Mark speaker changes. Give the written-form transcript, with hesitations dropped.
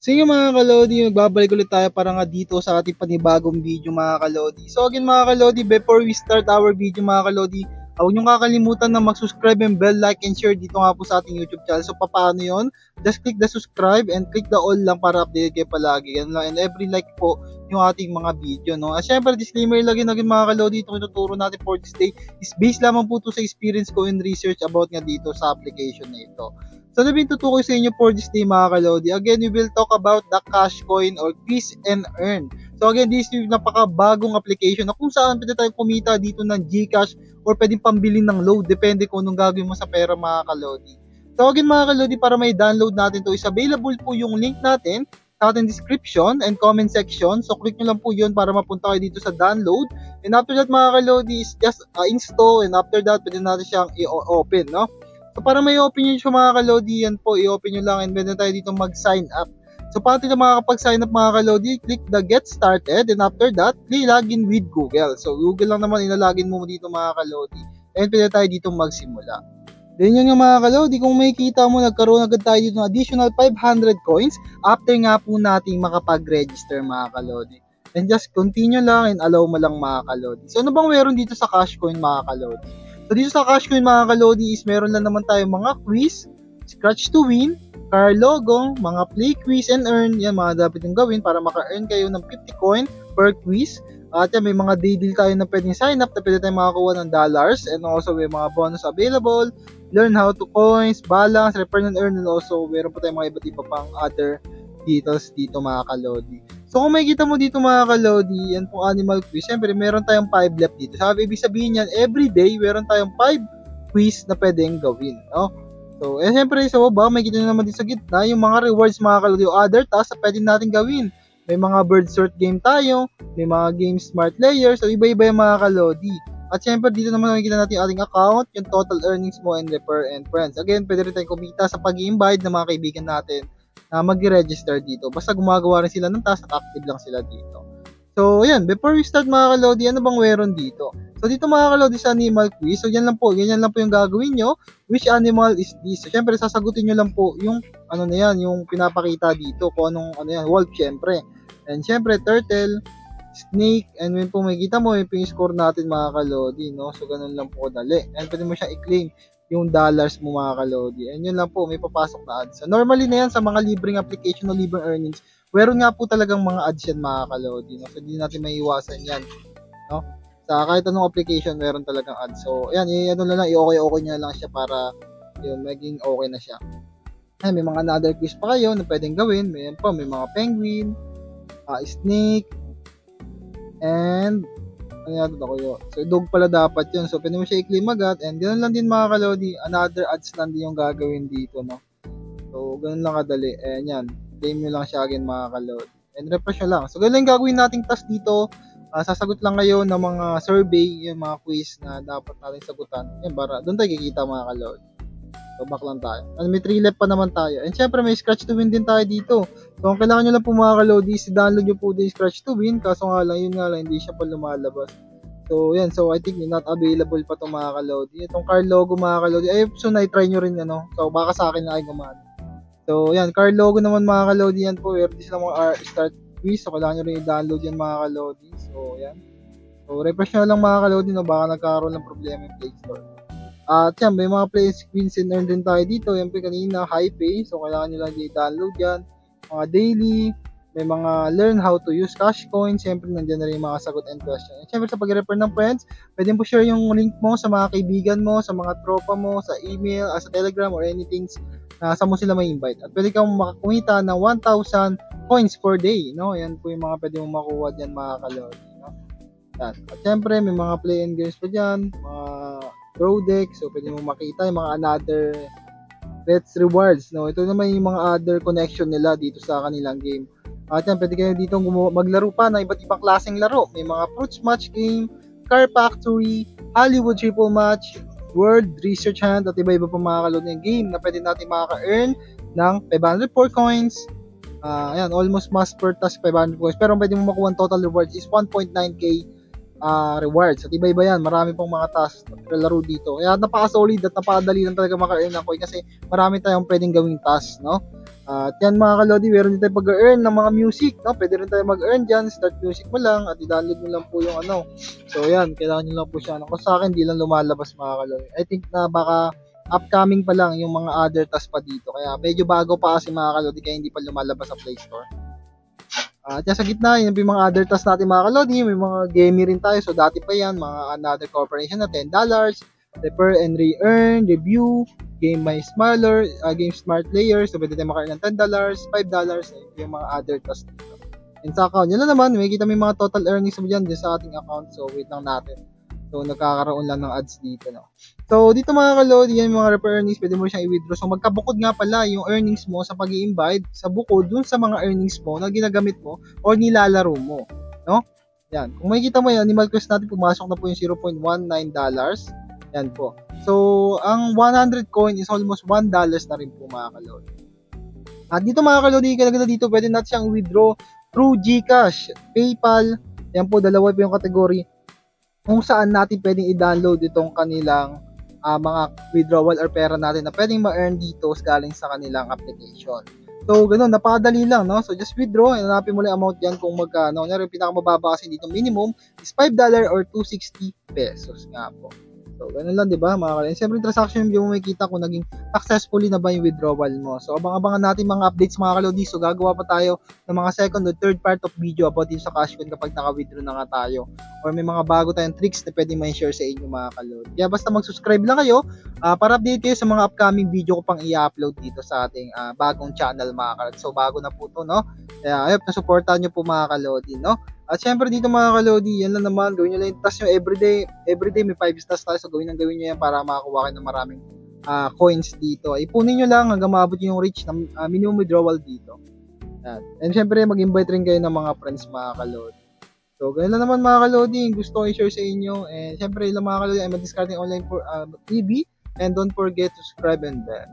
Speaker 1: Sige mga kalodi, magbabalik ulit tayo para nga dito sa ating panibagong video mga kalodi. So again mga kalodi, before we start our video mga kalodi, huwag niyong kakalimutan na mag-subscribe and bell, like, and share dito nga po sa ating YouTube channel. So paano yon? Just click the subscribe and click the all lang para update kayo palagi. Yan lang, and every like po yung ating mga video. No? At syempre, disclaimer lagi mga kalodi, itong ituturo natin for this day is based lamang po to sa experience ko and research about nga dito sa application na ito. So, nabing tutukoy sa inyo for this day mga kalodi. Again, we will talk about the cash coin or Quiz and Earn. So, again, this is napakabagong application na kung saan pwede tayo kumita dito ng GCash or pwedeng pambili ng load. Depende kung anong gagawin mo sa pera mga kalodi. So, again mga kalodi, para may download natin to is available po yung link natin sa ating description and comment section. So, click nyo lang po yun para mapunta kayo dito sa download. And after that mga kalodi is just install, and after that, pwede natin siyang i-open, no? So, para may open nyo siya mga kalodi, yan po, i-open nyo lang and pwede tayo dito mag-sign up. So, paano tayo makakapag-sign up mga kalodi? Click the get started, and after that, click login with Google. So, Google lang naman ilalagin mo dito mga kalodi. And pwede tayo dito magsimula. Then yun nga mga kalodi, kung makikita mo, nagkaroon agad tayo dito ng additional 500 coins after nga po nating makapag-register mga kalodi. And just continue lang and allow mo lang mga kalodi. So, ano bang meron dito sa cash coin mga kalodi? So, dito sa cash coin mga kalodi is meron lang naman tayo mga quiz, scratch to win, car logo, mga play quiz and earn. Yan mga dapat yung gawin para maka-earn kayo ng 50 coin per quiz. At yan, may mga day deal tayo na pwedeng sign up na pwede tayong makakuha ng dollars, and also may mga bonus available, learn how to coins, balance, return and earn, and also meron pa tayong mga iba't iba pang other details dito mga kalodi. So kung makikita mo dito mga kalodi, yan pong animal quiz, syempre meron tayong 5 left dito. Sabi, ibig sabihin yan, every day meron tayong 5 quiz na pwedeng gawin, no? So, syempre sa baba, makikita nyo naman dito sa gitna, yung mga rewards mga kalodi o other tasks na pwede natin gawin. May mga bird sort game tayo, may mga game smart layer, so iba-iba yung mga kalodi. At syempre dito naman makikita natin yung ating account, yung total earnings mo and refer and friends. Again, pwede rin tayong kumita sa pag-i-invite ng mga kaibigan natin na mag-register dito. Basta gumagawa rin sila ng task at active lang sila dito. So, ayan, before we start mga kalodi, ano bang meron dito? So, dito mga kalodi sa animal quiz, so yan lang po yung gagawin nyo. Which animal is this? So, syempre, sasagutin nyo lang po yung, ano na yan, yung pinapakita dito, kung anong, ano yan, wolf, syempre. And syempre, turtle, snake, and when po makikita mo, yung score natin mga kalodi, no? So, ganun lang po kadali. And pwede mo siyang i-claim yung dollars mo mga kalodi. And yun lang po, may papasok na ads. So, normally na yan sa mga libreng application o libreng earnings, meron nga po talagang mga ads yan mga kalodi, no? So, hindi natin maiiwasan yan, no? Sa kahit anong application, meron talagang ads. So, ayan, ano lang, i-okay nyo lang siya para yun, maging okay na siya. Ayan, may mga another quiz pa kayo na pwedeng gawin. May mga penguin, snake, and ano yata ako yun. So, dog pala dapat yun. So, pwede mo siya i-claim agad. And ganoon lang din mga kalodi. Another ads lang din yung gagawin dito, no? So, ganoon lang kadali. And yan. Claim nyo lang siya again mga kalodi. And refresh nyo lang. So, ganoon lang gagawin nating task dito. Sasagot lang kayo ng mga survey, yung mga quiz na dapat natin sagutan. Yan, para doon tayo kikita mga kalodi. So, back lang tayo. And may 3 left pa naman tayo. And syempre, may scratch to win din tayo dito. So, ang kailangan nyo lang po mga kalodi, download nyo po din scratch to win. Kaso nga lang, hindi siya pa lumalabas. So, yan. So, I think not available pa itong mga kalodi. Itong car logo mga kalodi. Ay, so, na-try nyo rin, ano. So, baka sa akin na ay gumana. So, yan. Car logo naman mga kalodi yan po. Meron din sila mga start quiz. So, kailangan nyo rin i-download yan mga kalodi. So, yan. So, refresh nyo lang mga kalodi, no. Baka nagkaroon ng problema yung Play Store. At yan, may mga play screens and earn din tayo dito. Yan po kanina, high pay. So, kailangan nyo lang i-download yan. Mga daily, may mga learn how to use cash coins. Siyempre, nandiyan na rin yung mga sagot and question. And siyempre, sa pag-refer ng friends, pwede po share yung link mo sa mga kaibigan mo, sa mga tropa mo, sa email, sa Telegram, or anything na saan mo sila may invite. At pwede kang makakumita ng 1,000 coins per day. No? Yan po yung mga pwede mong makuha dyan mga kalodi. No? Yan. At siyempre, may mga play and games pa dyan. Mga draw deck, so pwede mo makita yung mga another let's rewards, no? Ito naman yung mga other connection nila dito sa kanilang game. At yan, pwede kayo dito maglaro pa ng iba't ibang klaseng laro. May mga fruits match game, car factory, Hollywood triple match, world research hunt, at iba-iba pa mga kalodi ng game na pwede natin makaka-earn ng 504 coins. Ayan, almost mass per task 500 coins. Pero pwede mo makuha ang total rewards is 1.9k rewards. At iba-iba yan. Marami pong mga tasks na laro dito. Kaya napaka-solid at napakadali lang talaga maka-earn ng coin kasi marami tayong pwedeng gawing tasks, no? At yan mga kalodi, meron din tayo pag-earn ng mga music, no? Pwede rin tayo mag-earn dyan. Start music mo lang at i-download mo lang po yung ano. So yan, kailangan nyo lang po siya. Kung sa akin, di lang lumalabas mga kalodi. I think na baka upcoming pa lang yung mga other tasks pa dito. Kaya medyo bago pa kasi mga kalodi, kaya hindi pa lumalabas sa Play Store. At sa gitna, yun yung mga other tasks natin mga kalodi, may mga gaming rin tayo. So dati pa yan, mga another corporation na $10, refer and re-earn, review, game my smaller, game smart players. So pwede tayo makain ng $10, $5, yung mga other tasks dito. And sa account, yun lang naman, may kita may mga total earnings mo dyan sa ating account. So wait lang natin. So, nagkakaroon lang ng ads dito, no? So, dito mga kalodi, yan mga refer earnings, pwede mo siyang i-withdraw. So, magkabukod nga pala yung earnings mo sa pag-i-invite sa bukod dun sa mga earnings mo na ginagamit mo or nilalaro mo, no? Yan. Kung makikita mo yan, Animal Quest natin, pumasok na po yung $0.19. Yan po. So, ang 100 coin is almost $1 na rin po mga kalodi. At dito mga kalodi, kalagala dito, pwede natin siyang withdraw through GCash, PayPal. Yan po, dalawa po yung category kung saan natin pwedeng i-download itong kanilang mga withdrawal or pera natin na pwedeng ma-earn dito galing sa kanilang application. So, ganun, napakadali lang, no? So, just withdraw, hanapin mo lang amount yan kung magkano. Yung pinakamababa kasi dito minimum is $5 or 260 pesos nga po. So, ganun lang, di ba, mga kalodi? Siyempre, yung transaction yung makikita kung naging successfully na ba yung withdrawal mo. So, abang-abangan natin mga updates, mga kalodi. So, gagawa pa tayo ng mga second or third part of video about din sa Cashcoin kapag naka-withdraw na nga tayo. Or may mga bago tayong tricks na pwede ma-share sa inyo, mga kalodi. Kaya basta mag-subscribe lang kayo para update kayo sa mga upcoming video ko pang i-upload dito sa ating bagong channel, mga kalodi. So, bago na po to, no? Kaya, ayop, na-supportan nyo po, mga kalodi, no? At syempre dito mga kalodi, yan lang naman, gawin nyo lang yung task nyo everyday may 5 stars tayo, so gawin nyo yan para makakuha kayo ng maraming coins dito. Ipunin nyo lang hanggang maabot yung reach ng minimum withdrawal dito. Yan. And syempre mag-invite rin kayo ng mga friends mga kalodi. So ganyan lang naman mga kalodi, gusto ko i-share sa inyo. And syempre lang mga kalodi, I'm a discarding online for TV, and don't forget to subscribe and bell.